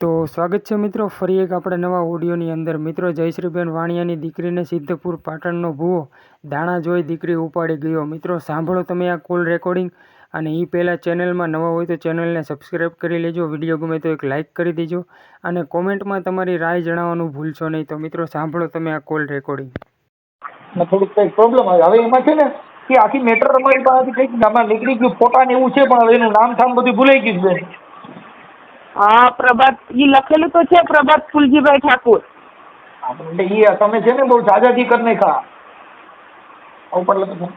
તો સ્વાગત છે મિત્રો ફરી એક આપણે નવા ઓડિયોની અંદર. મિત્રો, જયશ્રીબેન વાણિયાની દીકરીને સિદ્ધપુર પાટણનો ભૂવો દાણા જોઈ દીકરી ઉપાડી ગયો. મિત્રો, સાંભળો તમે આ કોલ રેકોર્ડિંગ. અને એ પહેલાં ચેનલમાં નવા હોય તો ચેનલને સબસ્ક્રાઈબ કરી લેજો. વિડીયો ગમે તો એક લાઇક કરી દેજો અને કોમેન્ટમાં તમારી રાય જણાવવાનું ભૂલશો નહીં. તો મિત્રો, સાંભળો તમે આ કોલ રેકોર્ડિંગ. થોડુંક કંઈક પ્રોબ્લેમ આવે. હવે એમાં છે ને કે આખી મેટર અમારી પાસેથી કંઈક આમાં નીકળી ગયું, ફોટા ને એવું છે, પણ હવે એનું નામ ઠામ બધું ભૂલાઈ ગયું બેન. હા, પ્રભાત ઈ લખેલું તો છે, પ્રભાત ફુલજીભાઈ ઠાકુર. એટલે એ તમે છે ને બહુ જાજાજી કરી નાખ્યા ઉપર લખો.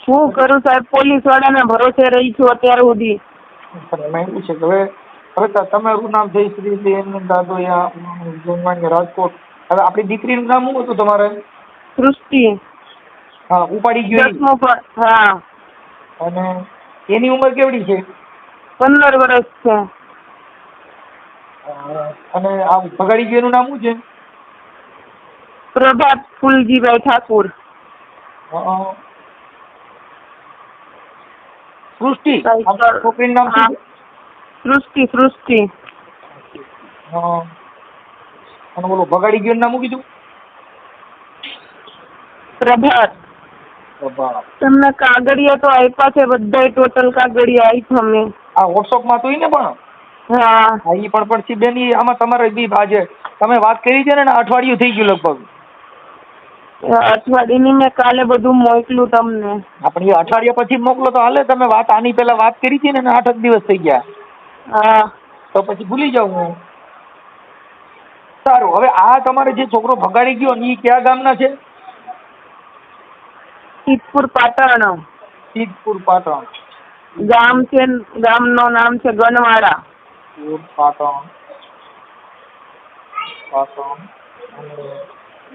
શું કરું સાહેબ, પોલીસ વાળાના ભરોસે રહી છું અત્યાર સુધી. પણ એમાં એવું છે કે હવે તમારું નામ જયશ્રી દાદોયા રાજકોટ. હવે આપણી દીકરીનું નામ શું હતું તમારે? સૃષ્ટિ. હા, ઉપાડી ગયો. હા. અને એની ઉંમર કેવડી છે? 15 વર્ષ છે. અને આ ભગાડી ગયો એનું નામ શું છે? પ્રભાત ફુલજીભાઈ ઠાકુર. સૃષ્ટિ છોકરીનું નામ શું? સૃષ્ટિ. અને બોલો ભગાડી ગયો નામ શું કીધું? પ્રભાત. તમને કાગળિયા તો આપ્યા છે, બધા ટોટલ કાગળિયા આપ્યા મેં. આ વોટ્સઅપમાં તો ને પણ હા ઈ પણ બેન આમાં તમારે બી આજે તમે વાત કરી છે ને અઠવાડિયું થઈ ગયું લગભગ. અઠવાડિયાની મેં કાલે બધું મોકલું તમને. આપણે અઠવાડિયા પછી મોકલો તો હાલે. તમે વાત આની પહેલા વાત કરી હતી ને 8 દિવસ થઈ ગયા. હા, તો પછી ભૂલી જાઉં હું. સારું, હવે આ તમારે જે છોકરો ભગાડી ગયો ને એ કયા ગામના છે? સિદ્ધપુર પાટણ. સિદ્ધપુર પાટણ. ગામ છે, ગામનું નામ છે ગનવાડા. પાટણ. અને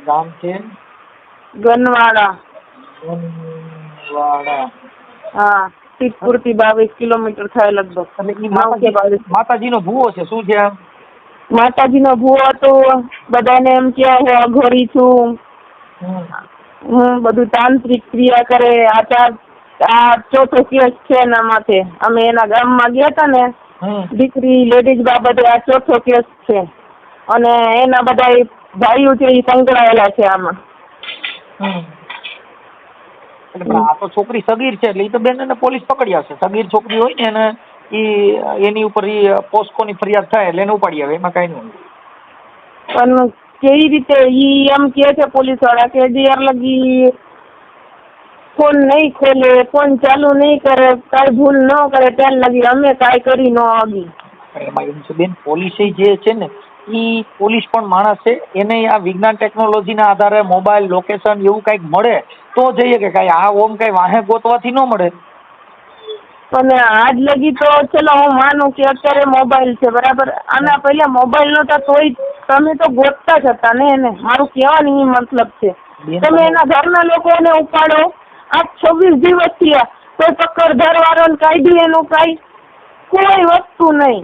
ગામ છે ગનવાડા. હા, સિદ્ધપુર થી 22 કિલોમીટર થાય લગભગ. એટલે ઈ માતાજીનો ભૂવો છે. શું છે? માતાજીનો ભૂવો તો બધાને એમ કે હું અઘોરી છું, હું બધું તાંત્રિક ક્રિયા કરે. આ ચોથો કેસ છે એના માથે. અમે એના ગામમાં ગયા હતા ને, દીકરી લેડીઝ બાબતે આ ચોથો કેસ છે. અને એના બધા ભાઈઓ છે એ સંકળાયેલા છે આમાં. આ તો છોકરી સગીર છે એટલે એ તો બેન એને પોલીસ પકડી આવશે. સગીર છોકરી હોય ને એને એની ઉપર પોસ્કોની ફરિયાદ થાય એટલે એને ઉપાડી આવે, એમાં કઈ નહીં. પણ કેવી રીતે ઈ એમ કે છે પોલીસ વાળા કે જ્યાર લગી ફોન નહીં ખોલે, ફોન ચાલુ નહીં કરે, કાંઈ ભૂલ ન કરે ત્યાં લગી અમે કાંઈ કરી ન આવી. એમાં એમ છે બેન, પોલીસ જે છે ને એ પોલીસ પણ માણસ છે. એને આ વિજ્ઞાન ટેકનોલોજીના આધારે મોબાઈલ લોકેશન એવું કંઈક મળે તો જઈએ કે કાંઈ આ ઓમ કાંઈ વાહે ગોતવાથી ન મળે. પણ આજ લગી તો ચલો હું માનું કે અત્યારે મોબાઈલ છે બરાબર. આના પહેલા મોબાઈલ નહોતા તોય તમે તો ગોતતા જ હતા ને એને. મારું કહેવાની મતલબ છે તમે એના ઘરના લોકોને ઉપાડો. આ 26 દિવસ થયા કોઈ પકડધાર વાળો કાઢી એનું કાંઈ કોઈ વસ્તુ નહીં.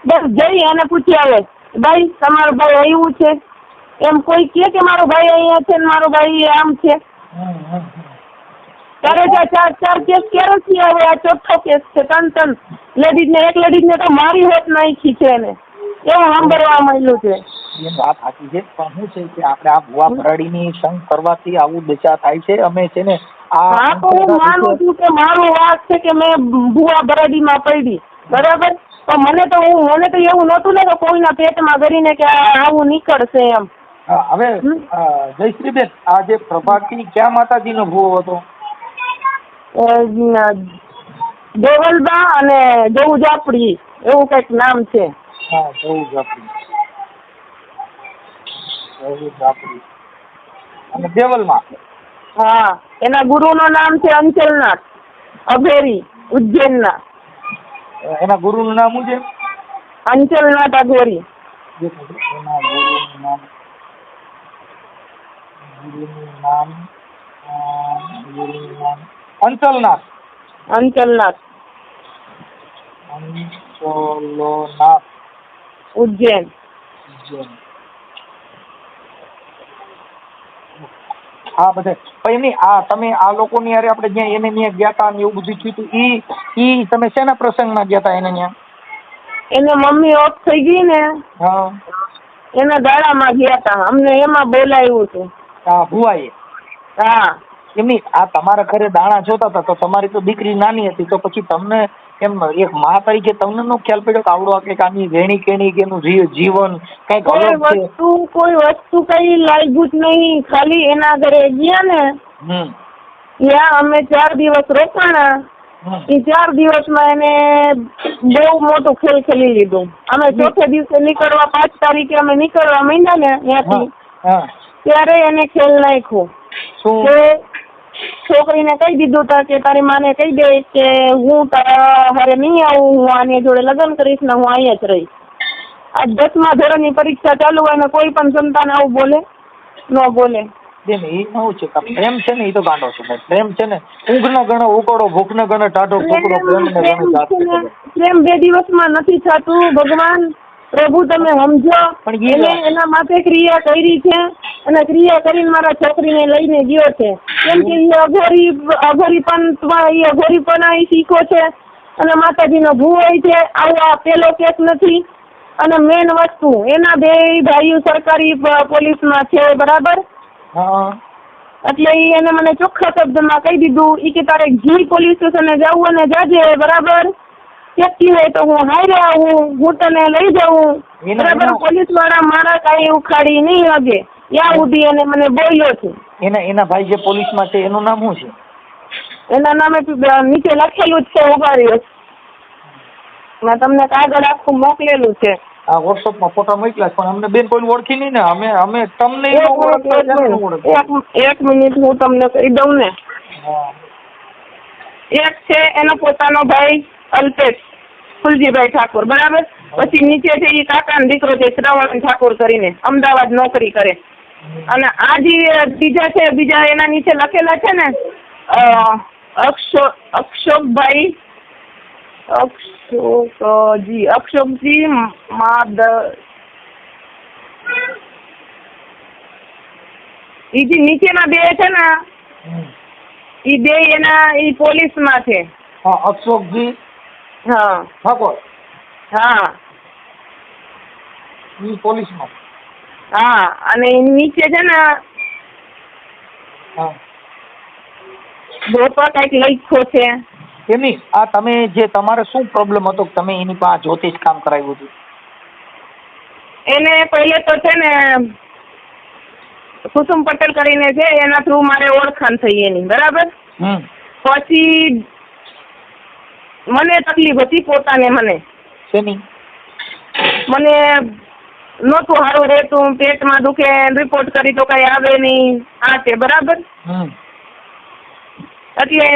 બસ જઈ અને પૂછી આવે, ભાઈ તમારો ભાઈ આવ્યું છે? એમ કોઈ કે મારો ભાઈ અહીંયા છે ને મારો ભાઈ આમ છે? ત્યારે ચાર કેસ ક્યારે થયા? હવે આ ચોથો કેસ છે. 3 લેડીઝને, એક લેડીઝને તો મારી હોત નાખી છે એને, એવું સાંભળવા મળ્યું છે. એ વાત સાચી છે, પણ શું છે કે આપણે આ ભુવા ભરાડીની સંગ કરવાથી આવું દશા થાય છે. અમે છે ને હા, તો હું માનું છું કે મારું વાત છે કે મેં ભુવા ભરાડીમાં પડી બરાબર. તો મને તો એવું નહોતું ને કે કોઈના પેટમાં કરીને કે આવું નીકળશે એમ. હવે જયશ્રીબેન, આ જે પ્રભાતી ક્યાં માતાજીનો ભૂવો હતો? દેવલબા અને જવું જાપડી એવું કઈક નામ છે. હા, જવું જાપડી અને દેવલમાં. હા, એના ગુરુનું નામ છે અંચલનાથ અઘોરી, ઉજ્જૈનના. એના ગુરુનું નામ શું છે? અંચલનાથ અઘોરી. અંચલનાથ. ઉજ્જૈન. હા, બધે એમની આ તમે આ લોકોની યારે આપણે જ્યાં એને ત્યાં ગયા હતા ને એવું બધું થયું હતું, ઈ તમે શેના પ્રસંગમાં ગયા હતા એને ત્યાં? એને મમ્મી ઓફ થઈ ગઈ ને હા એના ગાળામાં ગયા હતા, અમને એમાં બોલાવ્યું હતું. હા ભુવાએ હા એમની આ તમારા ઘરે દાણા જોતા હતા તો તમારી તો દીકરી નાની હતી તો પછી તમને એમ એક મા તરીકે તમને નો ખ્યાલ પડ્યો કે આવડો કંઈક આની વેણી કેણી કે એનું જીવન કંઈક અલગ છે? કોઈ વસ્તુ કઈ લાગ્યું જ નહીં. ખાલી એના ઘરે ગયા ને ત્યાં અમે 4 દિવસ રોકાણા. એ 4 દિવસમાં એને બહુ મોટું ખેલ ખેલી લીધું. અમે ચોથે દિવસે નીકળવા 5 તારીખે અમે નીકળવા માંડ્યા ને ત્યાંથી ત્યારે એને ખેલ નાખ્યો કે છોકરીને કહી દીધું તા કે તારી માને કહી દે કે હું તારા હારે નહીં આવું, હું આની જોડે લગ્ન કરીશ ને હું અહીંયા જ રહીશ. આ 10મા ધોરણની પરીક્ષા ચાલુ હોય ને કોઈ પણ સંતાન આવું બોલે ન બોલે. બેન એ શું છે કે પ્રેમ છે ને એ તો ગાંડો છે. પ્રેમ છે ને ઊંઘ ન ગણો ઉકળો, ભૂખ ન ગણો ટાઢો ટુકડો, પ્રેમ 2 દિવસમાં નથી થતું. ભગવાન પ્રભુ તમે સમજો. પણ એના માટે ક્રિયા કરી છે અને ક્રિયા કરીને મારા છોકરીને લઈને ગયો છે. કેમ કે એ અઘોરીપણા શીખો છે અને માતાજીનો ભૂવો છે. આવો પેલો કેસ નથી. અને મેન વસ્તુ એના 2 ભાઈઓ સરકારી પોલીસમાં છે, બરાબર? એટલે એને મને ચોખ્ખા શબ્દમાં કહી દીધું ઈ કે તારે જી પોલીસ સ્ટેશને જવું અને જાજે, બરાબર? વ્યક્તિ હોય તો હું હારે આવું, હું તને લઈ જાઉં, બરાબર? પોલીસ વાળા મારા કઈ ઉખાડી નહીં હગે ત્યાં સુધી એને મને બોલ્યો છે. એના ભાઈ જે પોલીસમાં છે એનું નામ શું છે? એના નામે નીચે લખેલું જ છે, ઉભા રહ્યો. મેં તમને કાગળ આખું મોકલેલું છે. આ વોટ્સઅપમાં ફોટા મોકલ્યા પણ અમને બેન કોઈ ઓળખી નહીં ને. અમે તમને એક મિનિટ હું તમને કહી દઉં ને. એક છે એનો પોતાનો ભાઈ અલ્પેશ ફુલજીભાઈ ઠાકોર, બરાબર? પછી નીચે છે એ કાકાનો દીકરો છે શ્રવણ ઠાકોર કરીને, અમદાવાદ નોકરી કરે. અને આ જે બીજા એના નીચે લખેલા છે ને અક્ષોકજી એ જે નીચેના 2 છે ને એ 2 એ પોલીસમાં છે. અશોકજી ઠાકોર. ઈ પોલીસમાં. અને નીચે છે ને બોપા કઈક લખ્યો છે. એમની આ તમે જે તમારે શું પ્રોબ્લેમ હતો તમે એની પાસે જ્યોતિષ કામ કરાવ્યું હતું? એને પહેલે તો છે ને કુસુમ પટેલ કરીને છે એના થ્રુ મારે ઓળખાણ થઈ એની, બરાબર? પછી મને તકલીફ હતી પોતાને. મને નહોતું સારું રહેતું, પેટમાં દુખે, રિપોર્ટ કરી તો કઈ આવે નહીં, આ છે, બરાબર? એટલે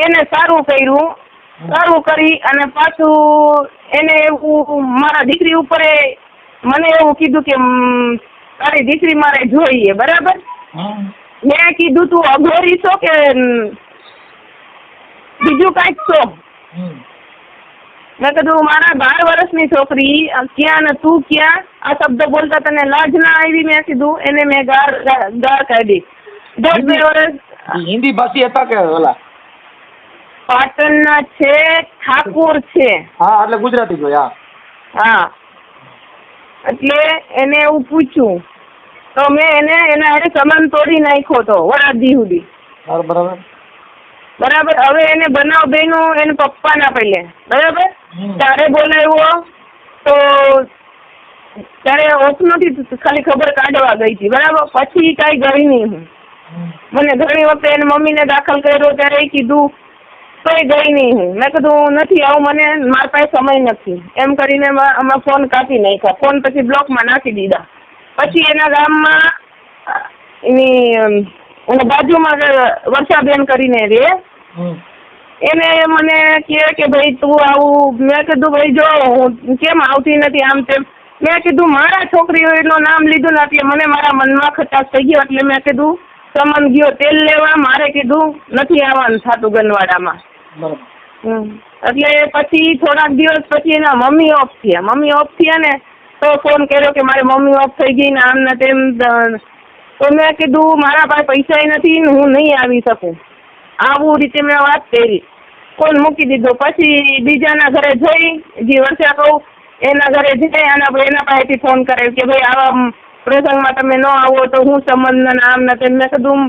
એને સારું કર્યું. સારું કરી અને પાછું એને એવું મારા દીકરી ઉપર મને એવું કીધું કે તારી દીકરી મારે જોઈએ, બરાબર? મેં કીધું તું અઘોરી છો કે બીજું કાંઈક છો? મેં કીધું મારા 12 વર્ષની છોકરી ક્યાં ને તું ક્યાં? આ શબ્દ બોલતા તને લાજ ના આવી? મેં કીધું એને મેં ગાર કાઢી. 2 વર્ષ હિન્દી ભાષી હતા કે ઓલા પાટણના છે, ઠાકોર છે. એટલે ગુજરાતી જોયા. એટલે એને એવું પૂછ્યું તો મેં એના હારે સંબંધ તોડી નાખ્યો તો વરાદી સુધી, બરાબર? હવે એને બનાવ બન્યો એને પપ્પાના પહેલે, બરાબર? ત્યારે બોલાવ્યો તો ત્યારે ઓફ નથી, ખાલી ખબર કાઢવા ગઈ હતી, બરાબર? પછી કાંઈ ગઈ નહીં હું. મને ઘણી વખતે એને મમ્મીને દાખલ કર્યો ત્યારે કીધું તોય ગઈ નહીં હું. મેં કીધું નથી આવું, મને મારા પાસે સમય નથી એમ કરીને અમે ફોન કાપી નાખ્યા. ફોન પછી બ્લોકમાં નાખી દીધા. પછી એના ગામમાં એની બાજુમાં વર્ષાબેન કરીને રે, એને મને કહે કે ભાઈ તું આવું. મેં કીધું ભાઈ જો હું કેમ આવતી નથી આમ તેમ. મેં કીધું મારા છોકરીઓનું નામ લીધું ને એટલે મને મારા મનમાં ખટાશ થઈ ગયો. એટલે મેં કીધું સમન ગયો તેલ લેવા, મારે કીધું નથી આવવાનું થતું ગનવાડામાં. એટલે પછી થોડાક દિવસ પછી એના મમ્મી ઓફ થયા ને તો ફોન કર્યો કે મારી મમ્મી ઓફ થઈ ગઈ ને આમ ને તેમ. તો મેં કીધું મારા પાસે પૈસા નથી ને હું નહીં આવી શકું. આવું રીતે મેં વાત કરી, ફોન મૂકી દીધો. પછી બીજાના ઘરે જઈ જે વર્ષે કહું એના ઘરે જાય એના પાસેથી ફોન કરાવ્યો કે ભાઈ આવા પ્રસંગમાં તમે ન આવો તો હું સંબંધ આમ નથી. મેં કીધું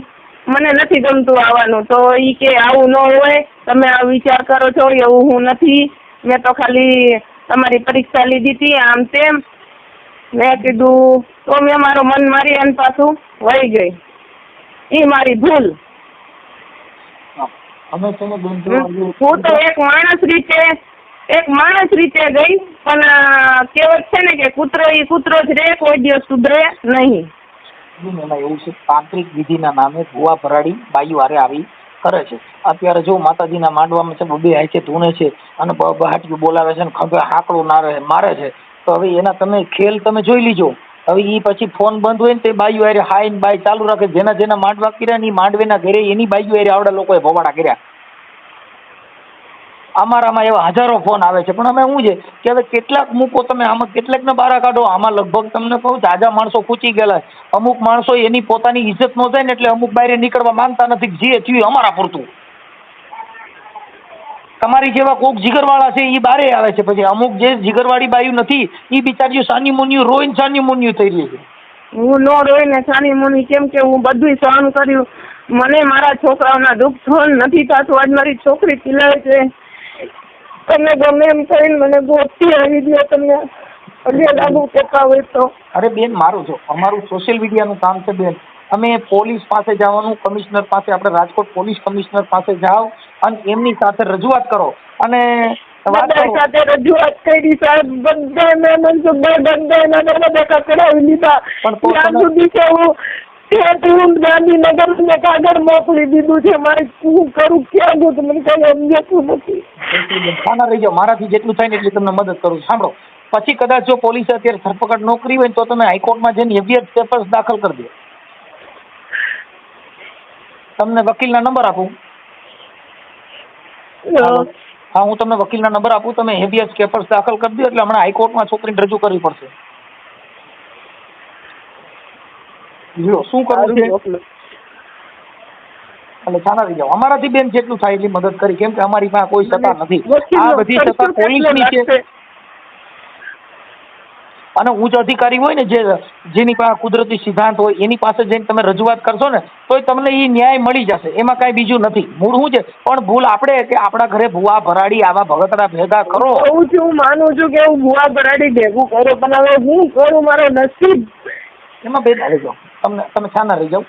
મને નથી ગમતું આવવાનું. તો એ કે આવું ન હોય, તમે આ વિચાર કરો છો, એવું હું નથી, મેં તો ખાલી તમારી પરીક્ષા લીધી હતી આમ તેમ. મેં કીધું તો મેં મારું મન મારી અને પાછું વહી ગઈ. એ મારી ભૂલ. અમે છે ને બેન હું તો એક માણસ રીતે ગઈ, પણ કહેવત છે ને કે કૂતરો એ કૂતરો જ રહે, કોઈ દિવસ સુધરે નહીં. એમાં એવું છે, તાંત્રિક વિધિના નામે ભુવા ભરાડી બાઈઓ હારે આવી કરે છે. અત્યારે જો માતાજીના માંડવામાં છે, બબે હાય છે, ધૂણે છે અને બહાટિયું બોલાવે છે ને ખભે હાકડું મારે છે. તો હવે એના તમે ખેલ તમે જોઈ લીજો. હવે એ પછી ફોન બંધ હોય ને તે બાઈઓ હારે હાઈ ને બાઈ ચાલુ રાખે. જેના માંડવા કર્યા ને એ માંડવેના ઘરે એની બાઈઓ હારે આવડા લોકોએ ભવાડા કર્યા. અમારામાં એવા હજારો ફોન આવે છે. પણ અમે શું છે કે હવે કેટલાક મૂકો તમે, આમાં કેટલાકને બહાર કાઢો. આમાં લગભગ તમને કહું જાજા માણસો ખૂચી ગયેલા. અમુક માણસો એની પોતાની ઇજ્જત ન થાય ને એટલે અમુક બહાર નીકળવા માંગતા નથી. જે થયું અમારા પૂરતું. તમારી જેવા કોક જીગરવાળા છે એ બારે આવે છે. પછી અમુક જે જીગરવાળી બાયું નથી એ બિચારીઓ સાની મુનિયું રોઈને સાની મુનિયું થઈ રહી છે. હું નો રોઈને સાની મુનિ, કેમ કે હું બધું સહન કર્યું. મને મારા છોકરાઓના દુઃખ સહન નથી થતું. આજ મારી છોકરી ચીલાય છે. તમને ગમે એમ થઈને મને ગોતી આવી દો. તમને અગે લાગુ કેતા હોય તો. અરે બેન મારું જો અમારું સોશિયલ મીડિયાનું કામ છે બેન. અમે પોલીસ પાસે જવાનું, કમિશનર પાસે, આપણે રાજકોટ પોલીસ કમિશનર પાસે જાઓ અને એમની સાથે રજૂઆત કરો. અને બધા સાથે રજૂઆત કરી સાહેબ. બધા મેં બધા કકડાવી લીધા. ત્યાં સુધી કે હું ગાંધીનગર ને કાગળ મોકલી દીધું છે. મારે શું કરું, ક્યાં ગયું, મને કઈ સમજાતું નથી. ખાના રહી જાઓ, મારાથી જેટલું થાય ને એટલી તમને મદદ કરું. સાંભળો, પછી કદાચ જો પોલીસે અત્યારે ધરપકડ ન કરી હોય ને તો તમે હાઈકોર્ટમાં જઈને હેવિયસ પેપર્સ દાખલ કરી દો. તમને વકીલના નંબર આપું? હા, હું તમને વકીલના નંબર આપું. તમે હેવિયસ પેપર્સ દાખલ કરી દો એટલે હમણાં હાઈકોર્ટમાં છોકરીને રજૂ કરવી પડશે. જો શું કરવું છે એટલે ચાના રહી જાઓ. અમારાથી બેન જેટલું થાય એટલી મદદ કરી. કેમ કે અમારી પાસે કોઈ સત્તા નથી. આ બધી સત્તા પોલીસની છે. અને ઉચ્ચ અધિકારી હોય ને જેની પાસે કુદરતી સિદ્ધાંત હોય એની પાસે જઈને તમે રજૂઆત કરશો ને તોય તમને એ ન્યાય મળી જશે. એમાં કાંઈ બીજું નથી. મૂળ શું છે, પણ ભૂલ આપણે કે આપણા ઘરે ભૂવા ભરાડી આવા ભગતડા ભેગા કરો. હું માનું છું કે હું ભૂવા ભરાડી ભેગું કરું, પણ હવે હું કરું, મારો નસીબ. એમાં બેન રહી જાઓ. તમે છાના રહી જાઓ.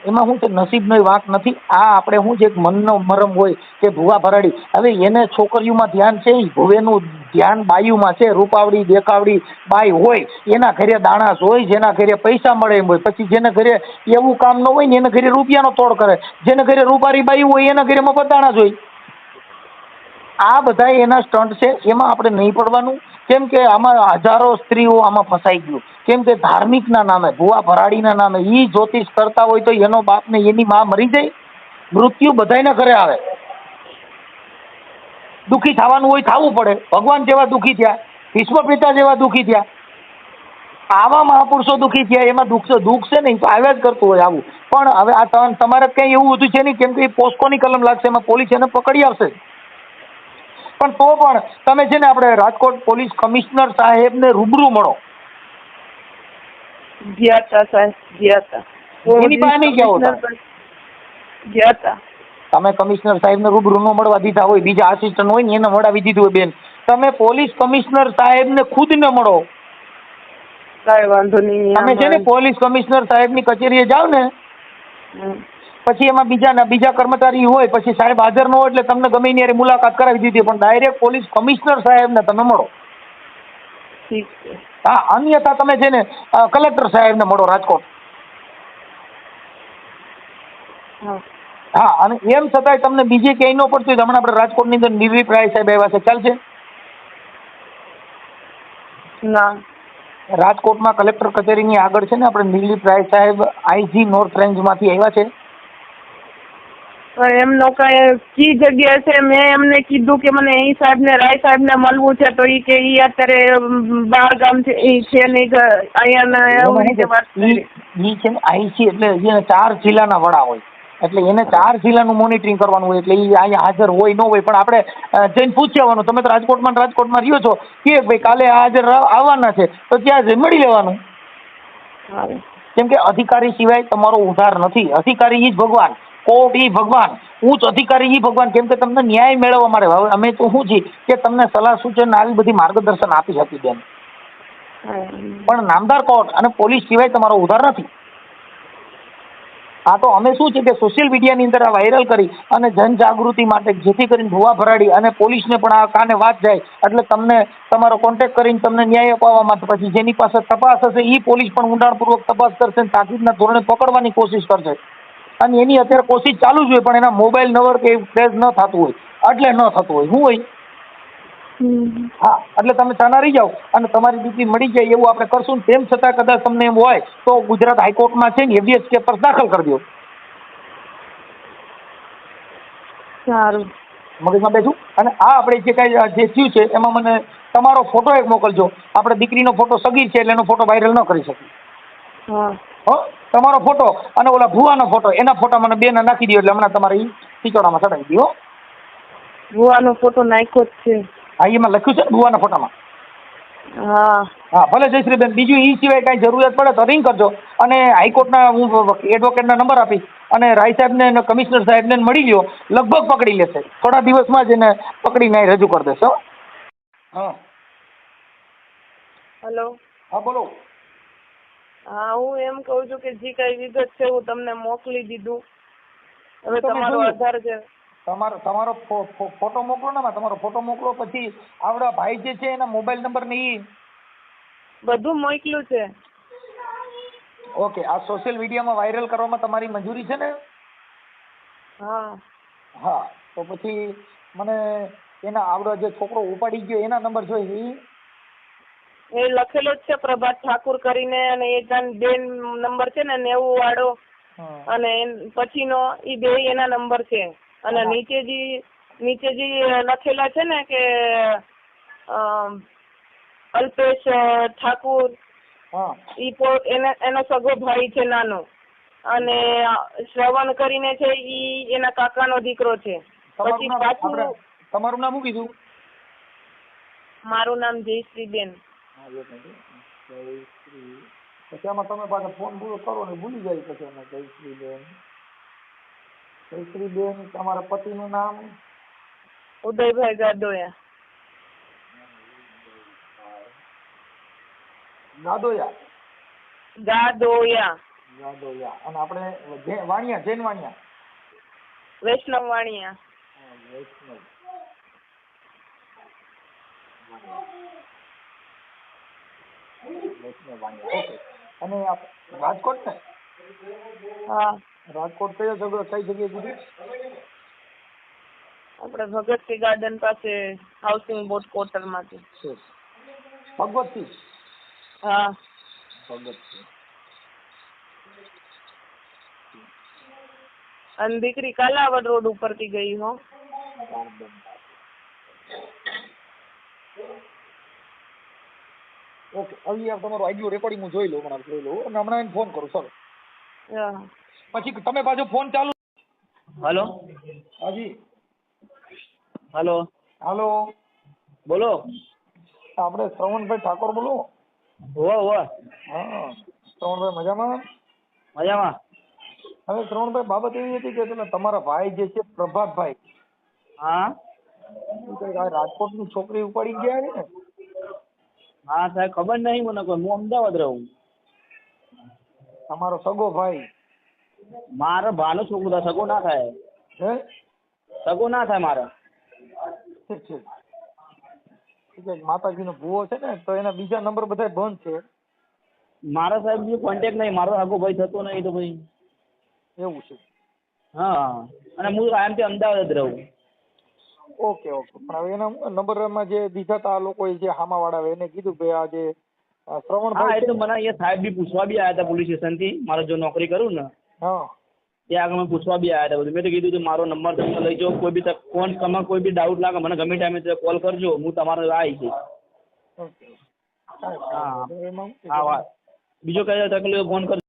એમાં શું છે, નસીબનો વાંક નથી. આ આપણે શું છે, મનનો મરમ હોય કે ભૂવા ભરાડી. હવે એને છોકરીઓમાં ધ્યાન છે, ભુવેનું ધ્યાન બાયુમાં છે. રૂપાવડી દેખાવડી બાઈ હોય એના ઘરે દાણાસ હોય, જેના ઘરે પૈસા મળે એમ હોય. પછી જેના ઘરે એવું કામ ન હોય ને એના ઘરે રૂપિયાનો તોડ કરે. જેના ઘરે રૂપારી બાઈ હોય એના ઘરે મફત દાણાસ હોય. આ બધા એના સ્ટન્ટ છે. એમાં આપણે નહીં પડવાનું. કેમ કે આમાં હજારો સ્ત્રીઓ આમાં ફસાઈ ગયું. કેમ કે ધાર્મિકના નામે, ભુવા ભરાડીના નામે ઈ જ્યોતિષ કરતા હોય તો એનો બાપ ને એની માં મરી જાય. મૃત્યુ બધાયના ઘરે આવે. દુઃખી થવાનું હોય થવું પડે. ભગવાન જેવા દુઃખી થયા, ભીષ્મ પિતા જેવા દુઃખી થયા, આવા મહાપુરુષો દુઃખી થયા. એમાં દુઃખ છે ને તો આવ્યા જ કરતું હોય આવું. પણ હવે આ તમારે કંઈ એવું હતું છે નહીં. કેમ કે એ પોસ્કોની કલમ લાગશે, એમાં પોલીસ એને પકડી આવશે. પણ તો પણ તમે છે ને આપણે રાજકોટ પોલીસ કમિશનર સાહેબને રૂબરૂ મળો. ગયા હતા. એની પાસે નહીં ગયા હતા. તમે કમિશનર સાહેબને રૂબરૂ ન મળવા દીધા હોય, બીજા આસિસ્ટન્ટ હોય ને એને મળાવી દીધું હોય. બેન તમે પોલીસ કમિશનર સાહેબને ખુદને મળો. કાંઈ વાંધો નહીં. તમે છે ને પોલીસ કમિશનર સાહેબની કચેરીએ જાઓ ને, પછી એમાં બીજા કર્મચારી હોય, પછી સાહેબ હાજર ન હોય એટલે તમને ગમે એની મુલાકાત કરાવી દીધી. પણ ડાયરેક્ટ પોલીસ કમિશનર સાહેબને તમે મળો. ઠીક છે. હા, અન્યથા તમે છે ને કલેક્ટર સાહેબને મળો રાજકોટ. હા, અને એમ છતાંય તમને બીજે ક્યાંય ન પડતું હોય. હમણાં આપણે રાજકોટની અંદર નિર્વીપ રાય સાહેબ આવ્યા છે, ખ્યાલ છે? ના. રાજકોટમાં કલેક્ટર કચેરીની આગળ છે ને આપણે નિર્લીપ રાય સાહેબ આઈજી નોર્થ રેન્જમાંથી આવ્યા છે. એમનો કઈ જગ્યા છે? મેં એમને કીધું કે મને એ સાહેબને રાય સાહેબને મળવું છે તો એ કે એ અત્યારે બહાર ગામ છે, એ છે નહીં અહીંયા. ઈ છે ને આઈસી એટલે 4 જિલ્લાના વડા હોય. એટલે એને 4 જિલ્લાનું મોનિટરિંગ કરવાનું હોય, એટલે એ અહીંયા હાજર હોય ન હોય પણ આપણે જઈને પૂછી આવવાનું. તમે તો રાજકોટમાં રહ્યો છો કે ભાઈ કાલે હાજર આવવાના છે તો ત્યાં જઈ મળી લેવાનું. સારું. કેમ કે અધિકારી સિવાય તમારો ઉદ્ધાર નથી. અધિકારી ઈ જ ભગવાન, કોર્ટ ઈ ભગવાન, ઉચ્ચ અધિકારી ઈ ભગવાન. કેમ કે તમને ન્યાય મેળવવા માટે હવે અમે તો શું છીએ કે તમને સલાહ સૂચન આવી બધી માર્ગદર્શન આપી હતી બેન, પણ નામદાર કોર્ટ અને પોલીસ સિવાય તમારો ઉદ્ધાર નથી. આ તો અમે શું છે કે સોશિયલ મીડિયાની અંદર આ વાયરલ કરી અને જનજાગૃતિ માટે, જેથી કરીને ભૂવા ભરાડી અને પોલીસને પણ આ કાને વાત જાય એટલે તમને તમારો કોન્ટેક્ટ કરીને તમને ન્યાય અપાવવામાં, પછી જેની પાસે તપાસ હશે એ પોલીસ પણ ઊંડાણપૂર્વક તપાસ કરશે અને તાકીદના ધોરણે પકડવાની કોશિશ કરશે. અને એની અત્યારે કોશિશ ચાલુ જ હોય પણ એના મોબાઈલ નંબર કે ટ્રેસ ન થતું હોય એટલે ન થતું હોય. શું હોય? હા, એટલે તમે ચાના રહી જાઓ અને તમારી દીકરી મળી જાય એવું આપણે કરશું. તેમ છતાં કદાચ તમને એમ હોય તો ગુજરાત હાઈકોર્ટમાં છે ને હેબિયસ કેસ દાખલ કરી દો. સારું. મગજમાં બેઠું. અને આ આપણે જે કાંઈ જે થયું છે એમાં મને તમારો ફોટો એક મોકલજો. આપણે દીકરીનો ફોટો સગીર છે એટલે એનો ફોટો વાયરલ ન કરી શકીએ. હા. હો, તમારો ફોટો અને ઓલા ભુવાનો ફોટો, એના ફોટા મને બેને નાખી દો એટલે હમણાં તમારે એ ખીચોડામાં ચડાવી દો. ભુવાનો ફોટો નાખ્યો જ છે. હા, એમાં લખ્યું છે ભુવાના ફોટામાં. હા. હા, ભલે જયશ્રીબેન. બીજું એ સિવાય કાંઈ જરૂરિયાત પડે તો રિંગ કરજો અને હાઈકોર્ટના હું એડવોકેટના નંબર આપીશ અને રાય સાહેબને અને કમિશનર સાહેબને મળી લ્યો. લગભગ પકડી લેશે, થોડા દિવસમાં જ એને પકડીને રજૂ કરી દેશે. હા. હેલો. હા, બોલો. હા, હું એમ કહું છું કે જે કઈ વિગત છે હું તમને મોકલી દીધું. હવે તમે તમારો જોયું? આધાર છે. તમારો ફોટો મોકલો ને. તમારો ફોટો મોકલો, પછી આવડા ભાઈ જે છે એના મોબાઈલ નંબર ને ઈ બધું મોકલ્યું છે. ઓકે. આ સોશિયલ મીડિયામાં વાયરલ કરવામાં તમારી મંજૂરી છે ને? હા. હા, તો પછી મને એના આવડો જે છોકરો ઉપાડી ગયો એના નંબર જોઈએ. એ લખેલો જ છે પ્રભાત ઠાકુર કરીને, અને એક બેન નંબર છે ને 90 વાળો, અને પછીનો ઈ બે એના નંબર છે. અને નીચે જે લખેલા છે ને કે અલ્પેશ ઠાકુર, એનો સગો ભાઈ છે નાનો, અને શ્રવણ કરીને છે ઈ એના કાકાનો દીકરો છે. પછી પાછું તમારું નામ શું કીધું? મારું નામ જયશ્રીબેન. પછી આમાં તમે પાછા ફોન પૂરો કરો ને ભૂલી જાય પછી અમે જયશ્રીબેન. જયશ્રીબેન, તમારા પતિનું નામ? ઉદયભાઈ ગાદોયા. ગાદોયા. ગાદોયા. ગાદોયા. અને આપણે વાણિયા, જૈન વાણિયા. વૈષ્ણવ વાણિયા. વૈષ્ણવ. વૈષ્ણવ વાણિયા. ઓકે. અને રાજકોટ ને? હા. રાજકોટ કઈ જગ્યાએ કીધું? આપણે ભગતસિંહ ગાર્ડન પાસે હાઉસિંગ બોર્ડ ક્વાર્ટર માંથી. ભગવતસિંહ. હા. ભગતસિંહ. અને દીકરી કાલાવડ રોડ ઉપરથી ગઈ હો. ઓકે. હવે તમારું આઈડિયો રેકોર્ડિંગ હું જોઈ લઉં, અને હમણાં એને ફોન કરું. સર પછી તમે પાછો ફોન ચાલુ. હલો. હાજી. હલો. હાલો, બોલો. આપણે શ્રવણભાઈ ઠાકોર બોલો? હોવે. હા, શ્રવણભાઈ મજામાં? મજામાં. હવે શ્રવણભાઈ, બાબત એવી હતી કે પેલા તમારા ભાઈ જે છે પ્રભાતભાઈ, હા. રાજકોટની છોકરી ઉપાડી ગયા ને? હા સાહેબ, ખબર નહીં મને કોઈ. હું અમદાવાદ રહું. તમારો સગો ભાઈ? મારો ભાનો છોકરો થાય, સગો ના થાય. હે? સગો ના થાય મારે. ઠીક છે. માતાજીનો ભૂવો છે ને તો એના બીજા નંબર બધા બંધ છે. મારા સાહેબ બીજો કોન્ટેક્ટ નહીં. મારો આગો ભાઈ થતો નહીં તો ભાઈ. એવું છે? હા. અને હું આમથી અમદાવાદ જ રહું. ઓકે. પણ હવે એના નંબરમાં જે દીધા હતા આ લોકોએ, જે હામાવાળા, એને કીધું કે આ જે શ્રવણભાઈ. હા, એ તો મને અહીંયા સાહેબ બી પૂછવા બી આવ્યા હતા પોલીસ સ્ટેશનથી. મારે જો નોકરી કરું ને હા, ત્યાં આગળ મને પૂછવા બી આવ્યા હતા બધું. મેં તો કીધું કે મારો નંબર તમે લઈ જાઓ. કોઈ બી ફોન, તમારે કોઈ બી ડાઉટ લાગે મને ગમે ટાઈમે કોલ કરજો, હું તમારો આવી જઈશ. ઓકે. હા. હા વાત. બીજો કઈ તકલીફ ફોન કરજો.